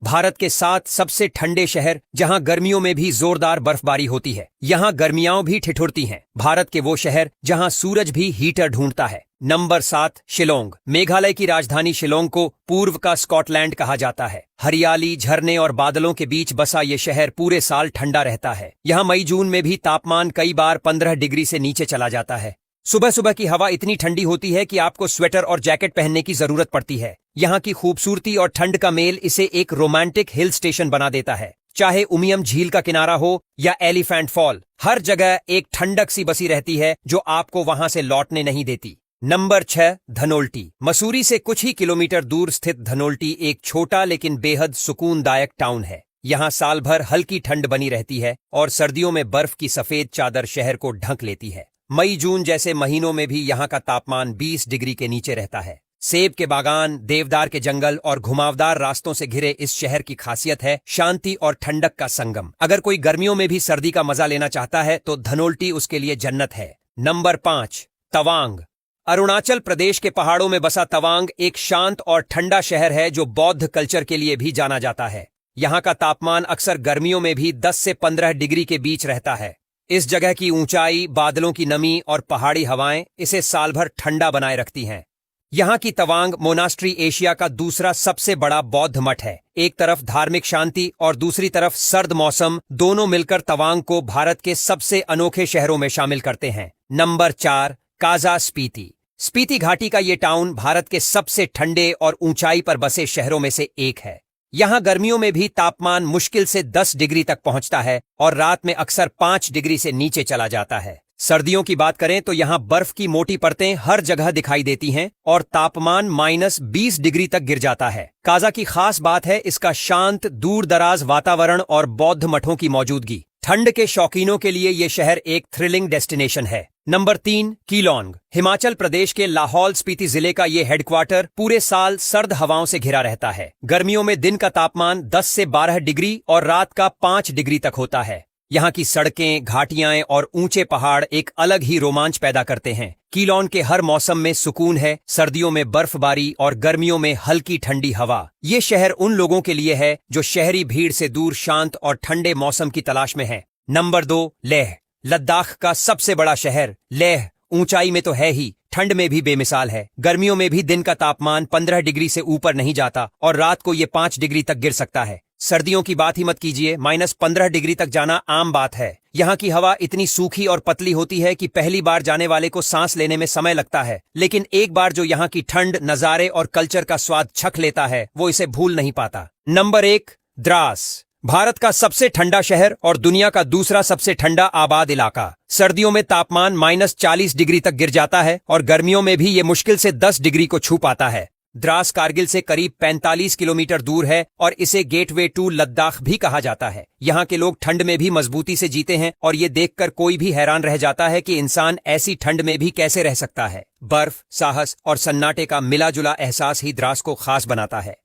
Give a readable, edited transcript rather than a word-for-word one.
भारत के 7 सबसे ठंडे शहर जहां गर्मियों में भी जोरदार बर्फबारी होती है। यहां गर्मियां भी ठिठुरती हैं। भारत के वो शहर जहां सूरज भी हीटर ढूंढता है। नंबर 7 शिलोंग। मेघालय की राजधानी शिलोंग को पूर्व का स्कॉटलैंड कहा जाता है। हरियाली, झरने और बादलों के बीच बसा ये शहर पूरे साल ठंडा रहता है। यहाँ मई जून में भी तापमान कई बार 15 डिग्री से नीचे चला जाता है। सुबह सुबह की हवा इतनी ठंडी होती है कि आपको स्वेटर और जैकेट पहनने की जरूरत पड़ती है। यहाँ की खूबसूरती और ठंड का मेल इसे एक रोमांटिक हिल स्टेशन बना देता है। चाहे उमियम झील का किनारा हो या एलिफेंट फॉल, हर जगह एक ठंडक सी बसी रहती है जो आपको वहां से लौटने नहीं देती। नंबर 6 धनोल्टी। मसूरी से कुछ ही किलोमीटर दूर स्थित धनोल्टी एक छोटा लेकिन बेहद सुकूनदायक टाउन है। यहाँ साल भर हल्की ठंड बनी रहती है और सर्दियों में बर्फ की सफेद चादर शहर को ढक लेती है। मई जून जैसे महीनों में भी यहाँ का तापमान 20 डिग्री के नीचे रहता है। सेब के बागान, देवदार के जंगल और घुमावदार रास्तों से घिरे इस शहर की खासियत है शांति और ठंडक का संगम। अगर कोई गर्मियों में भी सर्दी का मजा लेना चाहता है तो धनोल्टी उसके लिए जन्नत है। नंबर 5 तवांग। अरुणाचल प्रदेश के पहाड़ों में बसा तवांग एक शांत और ठंडा शहर है जो बौद्ध कल्चर के लिए भी जाना जाता है। यहाँ का तापमान अक्सर गर्मियों में भी 10 से 15 डिग्री के बीच रहता है। इस जगह की ऊंचाई, बादलों की नमी और पहाड़ी हवाएं इसे साल भर ठंडा बनाए रखती हैं। यहाँ की तवांग मोनास्ट्री एशिया का दूसरा सबसे बड़ा बौद्ध मठ है। एक तरफ धार्मिक शांति और दूसरी तरफ सर्द मौसम, दोनों मिलकर तवांग को भारत के सबसे अनोखे शहरों में शामिल करते हैं। नंबर 4 काजा स्पीति। स्पीति घाटी का ये टाउन भारत के सबसे ठंडे और ऊंचाई पर बसे शहरों में से एक है। यहाँ गर्मियों में भी तापमान मुश्किल से 10 डिग्री तक पहुंचता है और रात में अक्सर 5 डिग्री से नीचे चला जाता है। सर्दियों की बात करें तो यहाँ बर्फ की मोटी परतें हर जगह दिखाई देती हैं और तापमान -20 डिग्री तक गिर जाता है। काजा की खास बात है इसका शांत, दूर दराज वातावरण और बौद्ध मठों की मौजूदगी। ठंड के शौकीनों के लिए ये शहर एक थ्रिलिंग डेस्टिनेशन है। नंबर 3 कीलोंग। हिमाचल प्रदेश के लाहौल स्पीति जिले का ये हेडक्वार्टर पूरे साल सर्द हवाओं से घिरा रहता है। गर्मियों में दिन का तापमान 10 से 12 डिग्री और रात का 5 डिग्री तक होता है। यहाँ की सड़कें, घाटियां और ऊंचे पहाड़ एक अलग ही रोमांच पैदा करते हैं। कीलोंग के हर मौसम में सुकून है, सर्दियों में बर्फबारी और गर्मियों में हल्की ठंडी हवा। ये शहर उन लोगों के लिए है जो शहरी भीड़ से दूर शांत और ठंडे मौसम की तलाश में है। नंबर 2 लेह। लद्दाख का सबसे बड़ा शहर लेह ऊंचाई में तो है ही, ठंड में भी बेमिसाल है। गर्मियों में भी दिन का तापमान 15 डिग्री से ऊपर नहीं जाता और रात को ये 5 डिग्री तक गिर सकता है। सर्दियों की बात ही मत कीजिए, -15 डिग्री तक जाना आम बात है। यहाँ की हवा इतनी सूखी और पतली होती है कि पहली बार जाने वाले को सांस लेने में समय लगता है, लेकिन एक बार जो यहाँ की ठंड, नजारे और कल्चर का स्वाद चख लेता है वो इसे भूल नहीं पाता। नंबर 1 द्रास। भारत का सबसे ठंडा शहर और दुनिया का दूसरा सबसे ठंडा आबाद इलाका। सर्दियों में तापमान -40 डिग्री तक गिर जाता है और गर्मियों में भी ये मुश्किल से 10 डिग्री को छू पाता है। द्रास कारगिल से करीब 45 किलोमीटर दूर है और इसे गेटवे टू लद्दाख भी कहा जाता है। यहाँ के लोग ठंड में भी मजबूती से जीते हैं और ये देखकर कोई भी हैरान रह जाता है कि इंसान ऐसी ठंड में भी कैसे रह सकता है। बर्फ, साहस और सन्नाटे का मिला जुला एहसास ही द्रास को खास बनाता है।